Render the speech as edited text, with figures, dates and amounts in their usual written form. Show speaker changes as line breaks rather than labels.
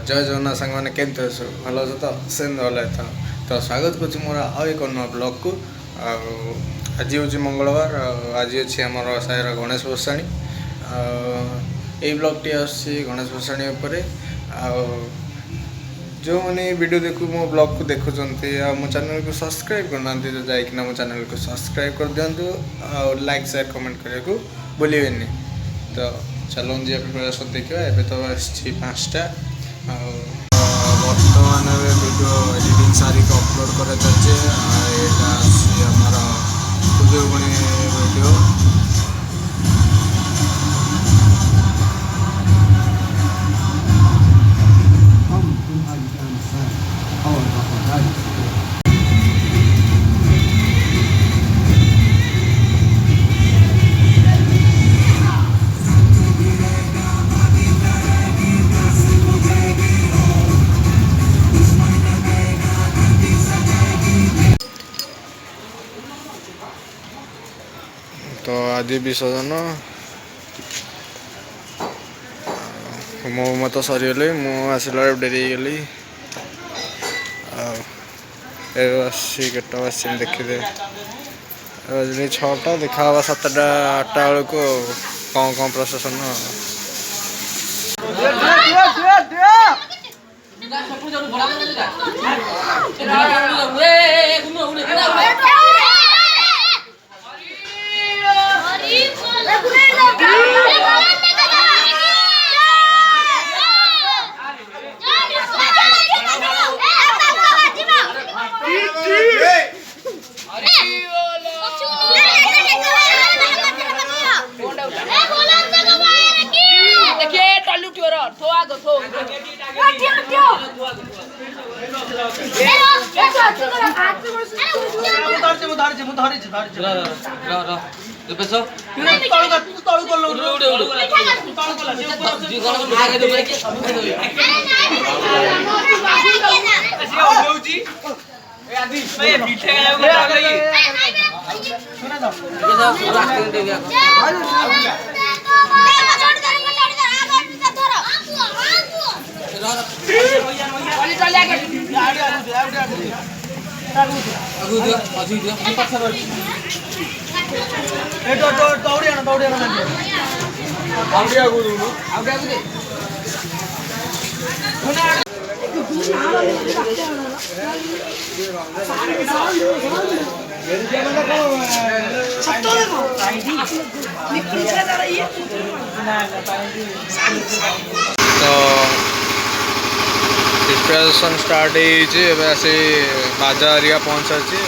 जय जगन्नाथ सांग मैंने केमती अच्छे भल अच्छे तो सेम भल था तो स्वागत करुँच मोर आउ एक नुआ ब्लॉग को। आज हूँ मंगलवार आज अच्छी आम सायर गणेश भसाणी यही ब्लॉगटी आसी गणेश भसाणी जो मैंने वीडियो देखु मो ब्लॉग को देखुं मो चैनल को सब्सक्राइब करना तो जाइना मो चैनल को सब्सक्राइब कर दिंतु और लाइक शेयर कमेंट करने को भूलें। तो चलो जी प्रिपेरेसन देखा एवं तो आसी 5टा बर्तमान वीडियो एडिटिंग सारी अपलोड कर वीडियो तो आज विसर्जन मो मत सरीगली मुसला डेरी गली केटा आस देखिदे 6टा देखा 7टा 8टा बेलू कौन कौन प्रशासन तो प्रिपरेशन स्टार्ट होसे बाजा हरिया पहुँचा गणेश